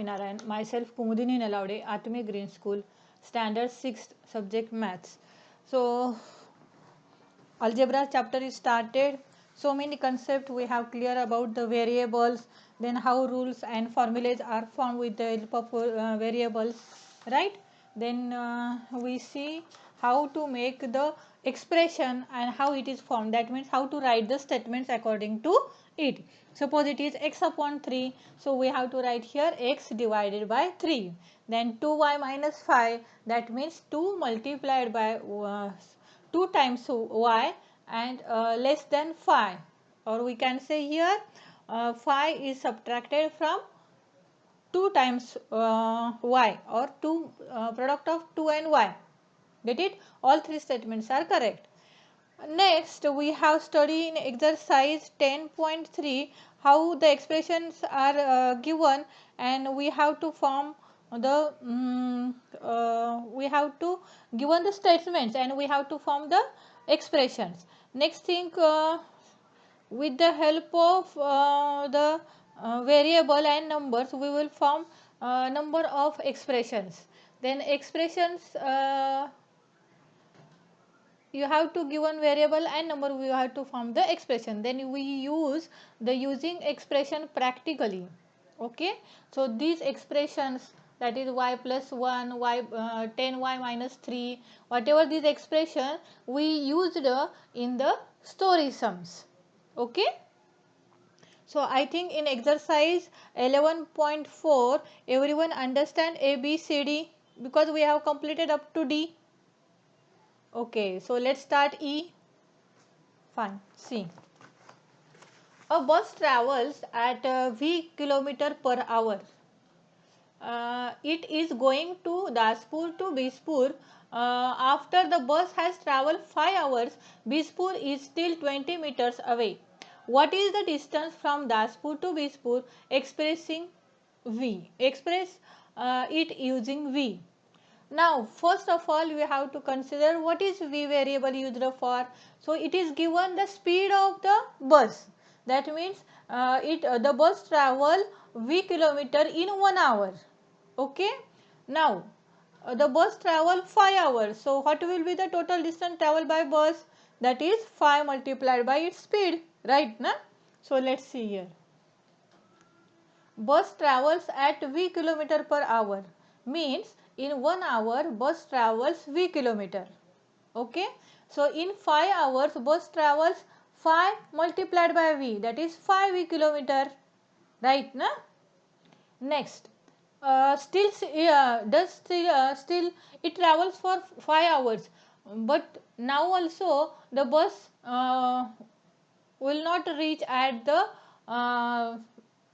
Narayan, myself Kumudini Nalaude, Atomic Green School, Standard 6th, subject Maths. So, algebra chapter is started. So many concepts we have clear about the variables, then how rules and formulas are formed with the help of variables, right? Then we see how to make the expression and how it is formed. That means how to write the statements according to it. Suppose it is x upon 3, so we have to write here x divided by 3. Then 2y minus 5, that means 2 multiplied by 2 times y and less than 5, or we can say here 5 is subtracted from 2 times y, or 2 product of 2 and y. Get it? All three statements are correct. Next, we have studied in exercise 10.3 how the expressions are given, and we have to form the we have to given the statements and we have to form the expressions. Next thing, with the help of the variable and numbers, we will form number of expressions. Then expressions, you have to give one variable and number, we have to form the expression. Then we use the using expression practically. Okay, so these expressions, that is y plus 1, y 10y minus 3, whatever these expression we used in the story sums. Okay, so I think in exercise 11.4 everyone understand a b c d, because we have completed up to d. Okay, so let's start E. Fine. See, a bus travels at v kilometer per hour. It is going to Daspur to Bispur. After the bus has traveled 5 hours, Bispur is still 20 meters away. What is the distance from Daspur to Bispur? Expressing V. Express it using V. Now, first of all, we have to consider what is V variable used for. So, it is given the speed of the bus. That means the bus travel V kilometer in 1 hour. Okay. Now, the bus travel 5 hours. So, what will be the total distance traveled by bus? That is 5 multiplied by its speed. Right? Na? So, let's see here. Bus travels at v kilometer per hour, means in 1 hour bus travels v kilometer. Okay, so in 5 hours bus travels 5 multiplied by v, that is 5 v kilometer, right? Na? Next, still it travels for 5 hours, but now also the bus will not reach at the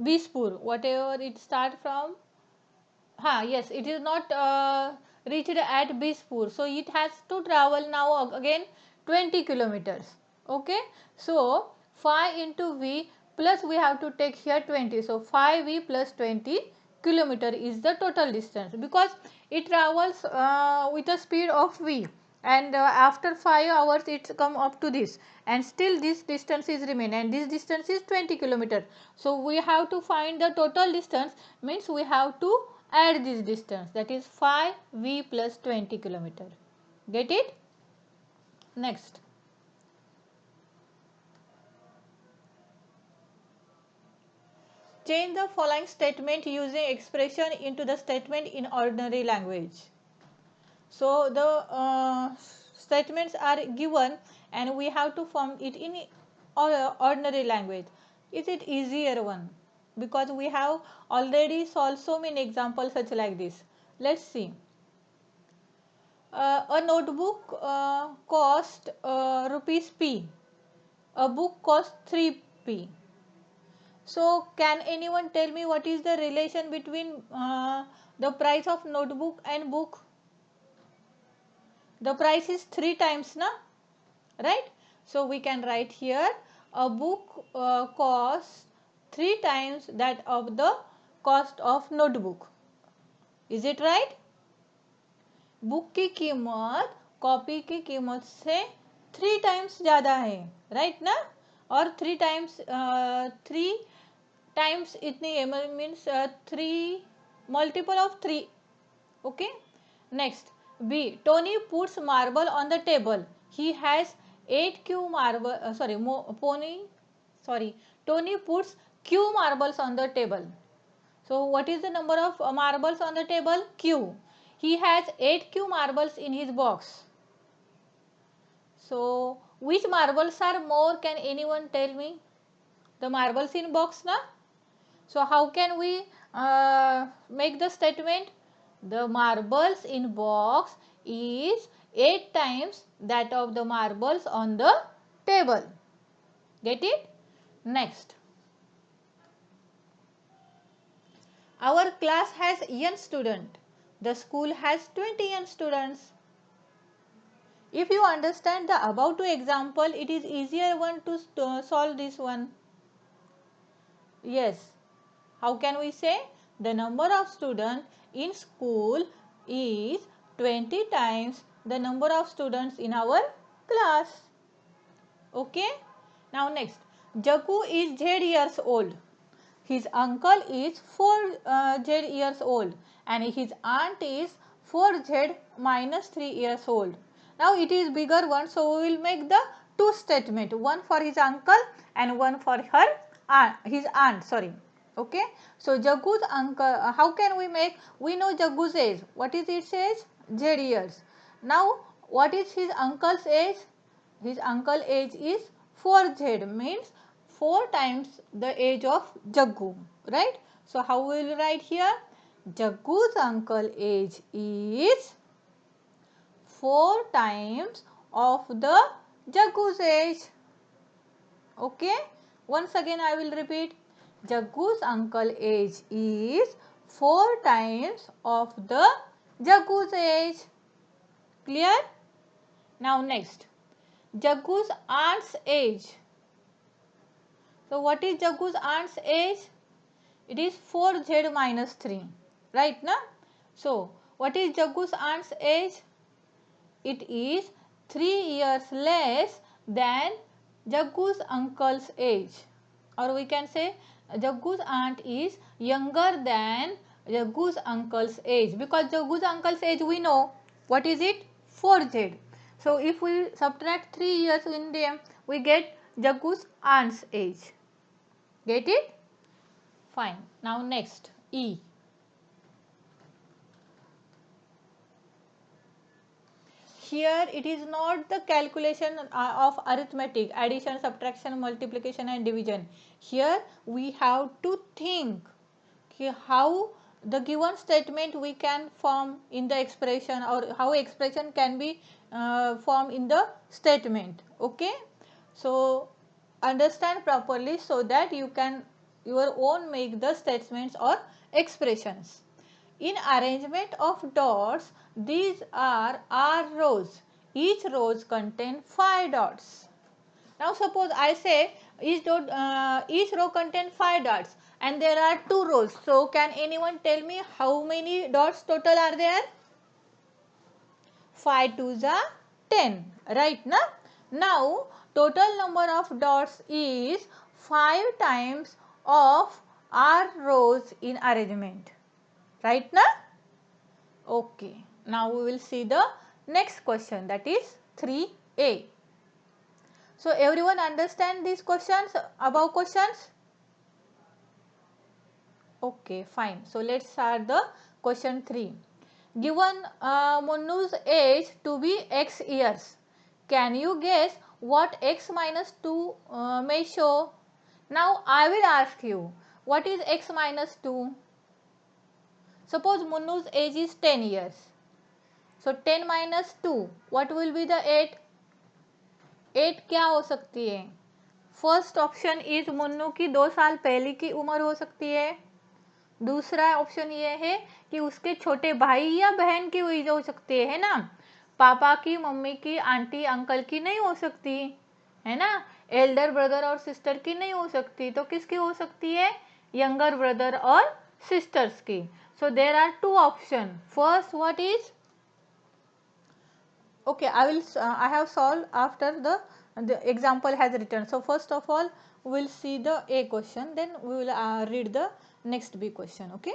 Bispur, whatever it start from. Yes, it is not reached at Bispur, so it has to travel now again 20 kilometers. Okay, so 5 into V plus we have to take here 20, so 5V plus 20 kilometer is the total distance, because it travels with a speed of V, and after 5 hours it's come up to this, and still this distance is remain, and this distance is 20 kilometer. So we have to find the total distance, means we have to add this distance, that is 5v plus 20 kilometer. Get it? Next, change the following statement using expression into the statement in ordinary language. So the statements are given and we have to form it in ordinary language. Is it easier one? Because we have already solved so many examples such like this. Let's see. A notebook cost rupees p. A book cost 3p. So can anyone tell me what is the relation between the price of notebook and book? The price is 3 times, na? Right? So we can write here a book costs 3 times that of the cost of notebook. Is it right? Book की कीमत copy की कीमत से 3 times ज़्यादा है, right ना? और 3 times इतनी means 3 multiple of 3. Okay. Next, B. Tony puts marble on the table. He has 8 Q marble. Tony puts Q marbles on the table. So what is the number of marbles on the table? Q. He has 8 Q marbles in his box. So which marbles are more? Can anyone tell me? The marbles in box, na? So how can we make the statement? The marbles in box is 8 times that of the marbles on the table. Get it? Next. Our class has n student. The school has 20 n students. If you understand the above two example, it is easier one to solve this one. Yes. How can we say? The number of students in school is 20 times the number of students in our class. Okay. Now next. Jagu is Z years old. His uncle is 4Z years old and his aunt is 4Z minus 3 years old. Now it is bigger one, so we will make the two statement, one for his uncle and one for his aunt. Sorry. Okay. So Jagu's uncle, how can we make? We know Jagu's age. What is its age? Z years. Now what is his uncle's age? His uncle age is 4Z, means 4 times the age of Jaggu, right? So how we will write here? Jaggu's uncle age is 4 times of the Jaggu's age. Okay. Once again I will repeat. Jaggu's uncle age is 4 times of the Jaggu's age. Clear? Now next. Jaggu's aunt's age. So what is Jaggu's aunt's age? It is 4Z minus 3. Right, na? So what is Jaggu's aunt's age? It is 3 years less than Jaggu's uncle's age. Or we can say Jaggu's aunt is younger than Jaggu's uncle's age. Because Jaggu's uncle's age we know. What is it? 4Z. So if we subtract 3 years in them, we get Jaggu's aunt's age. Get it? Fine. Now next, E. Here it is not the calculation of arithmetic, addition, subtraction, multiplication and division. Here we have to think how the given statement we can form in the expression, or how expression can be formed in the statement. Okay. So understand properly so that you can your own make the statements or expressions. In arrangement of dots, these are R rows. Each rows contain 5 dots. Now suppose I say each row contains 5 dots and there are 2 rows. So can anyone tell me how many dots total are there? 5 2s are 10. Right, na? Now total number of dots is 5 times of R rows in arrangement. Right, na? Okay. Now we will see the next question, that is 3A. So everyone understand these questions, above questions? Okay, fine. So let's start the question 3. Given Munnu's age to be X years, can you guess what X minus 2 may show? Now I will ask you, what is X minus 2? Suppose Munnu's age is 10 years. So 10 minus 2, what will be the 8? 8 क्या हो सकती है? First option is Munnu की 2 साल पहले की उम्र हो सकती है. दूसरा ऑप्शन ये है कि उसके छोटे भाई या बहन की हुई हो सकती है ना. पापा की, मम्मी की, आंटी अंकल की नहीं हो सकती है ना. एल्डर ब्रदर और सिस्टर की नहीं हो सकती, तो किसकी हो सकती है? यंगर ब्रदर और सिस्टर्स की. So there are 2 option. First what is? Okay, I have solved after the example has written. So first of all we will see the A question, then we will read the next B question. Okay.